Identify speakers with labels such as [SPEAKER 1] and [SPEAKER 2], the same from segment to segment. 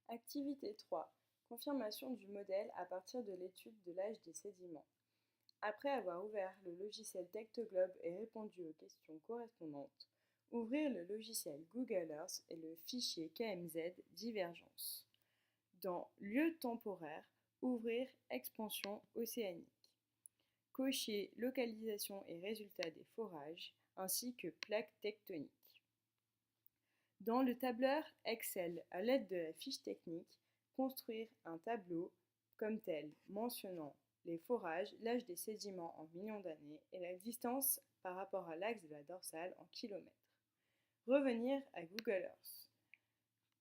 [SPEAKER 1] Activité 3. Confirmation du modèle à partir de l'étude de l'âge des sédiments. Après avoir ouvert le logiciel Tectoglobe et répondu aux questions correspondantes, ouvrir le logiciel Google Earth et le fichier KMZ Divergence. Dans Lieu temporaire, ouvrir Expansion océanique. Cocher localisation et résultats des forages, ainsi que plaques tectoniques. Dans le tableur Excel, à l'aide de la fiche technique, construire un tableau comme tel, mentionnant les forages, l'âge des sédiments en millions d'années et la distance par rapport à l'axe de la dorsale en kilomètres. Revenir à Google Earth.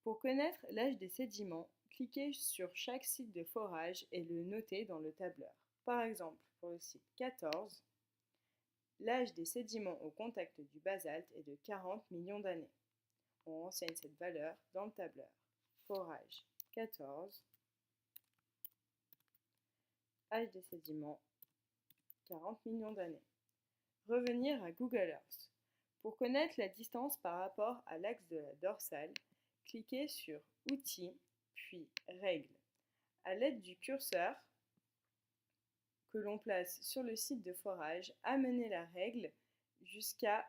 [SPEAKER 1] Pour connaître l'âge des sédiments, cliquez sur chaque site de forage et le notez dans le tableur. Par exemple, pour le site 14, l'âge des sédiments au contact du basalte est de 40 millions d'années. On renseigne cette valeur dans le tableur. Forage 14, âge des sédiments 40 millions d'années. Revenir à Google Earth. Pour connaître la distance par rapport à l'axe de la dorsale, cliquez sur Outils, puis Règles. À l'aide du curseur que l'on place sur le site de forage, amenez la règle jusqu'à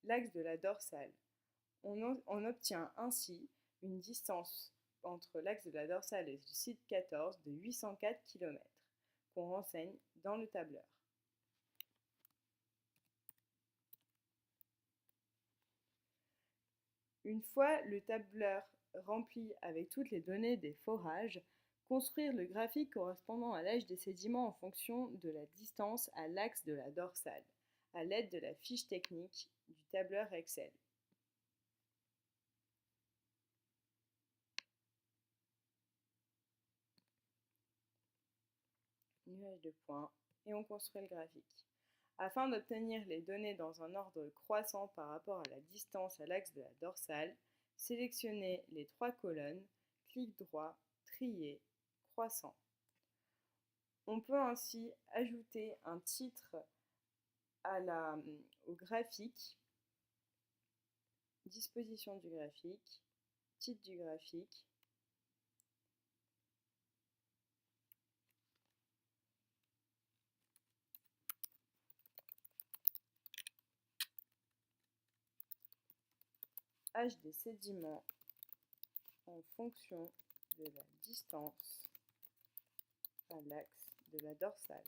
[SPEAKER 1] l'axe de la dorsale. On obtient ainsi une distance entre l'axe de la dorsale et le site 14 de 804 km, qu'on renseigne dans le tableur. Une fois le tableur rempli avec toutes les données des forages, construire le graphique correspondant à l'âge des sédiments en fonction de la distance à l'axe de la dorsale, à l'aide de la fiche technique du tableur Excel. Nuage de points, et on construit le graphique. Afin d'obtenir les données dans un ordre croissant par rapport à la distance à l'axe de la dorsale, sélectionnez les 3 colonnes, clic droit, trier, croissant. On peut ainsi ajouter un titre au graphique, disposition du graphique, titre du graphique, âge des sédiments en fonction de la distance à l'axe de la dorsale.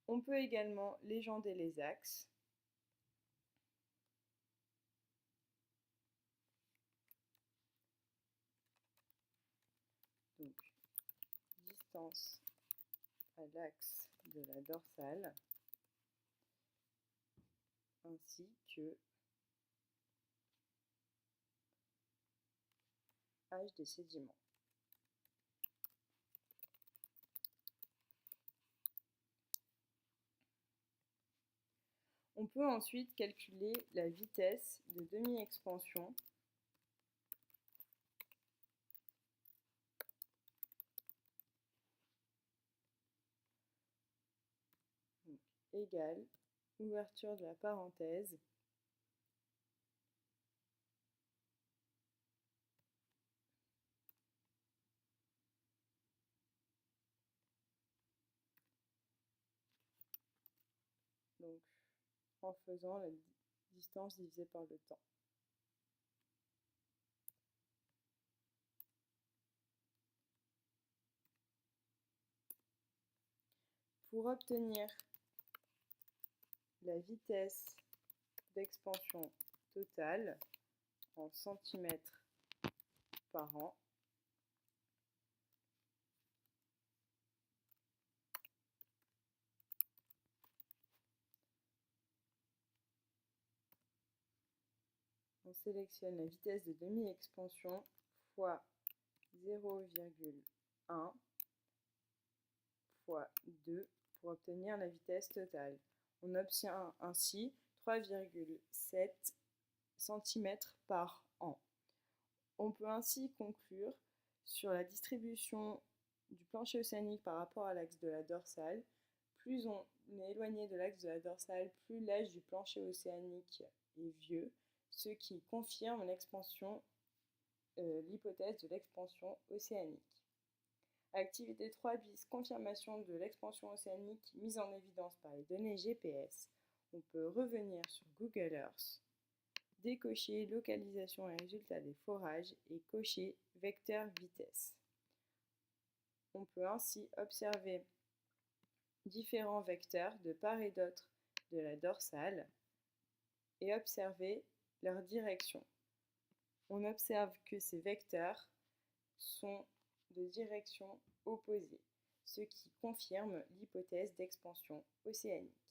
[SPEAKER 1] On peut également légender les axes. Donc, distance à l'axe de la dorsale, ainsi que âge des sédiments. On peut ensuite calculer la vitesse de demi-expansion égale ouverture de la parenthèse donc en faisant la distance divisée par le temps. Pour obtenir la vitesse d'expansion totale en centimètres par an, on sélectionne la vitesse de demi-expansion fois 0,1 fois 2 pour obtenir la vitesse totale. On obtient ainsi 3,7 cm par an. On peut ainsi conclure sur la distribution du plancher océanique par rapport à l'axe de la dorsale. Plus on est éloigné de l'axe de la dorsale, plus l'âge du plancher océanique est vieux, ce qui confirme l'hypothèse de l'expansion océanique. Activité 3 bis, confirmation de l'expansion océanique mise en évidence par les données GPS. On peut revenir sur Google Earth, décocher localisation et résultats des forages et cocher vecteur vitesse. On peut ainsi observer différents vecteurs de part et d'autre de la dorsale et observer leur direction. On observe que ces vecteurs sont de direction opposée, ce qui confirme l'hypothèse d'expansion océanique.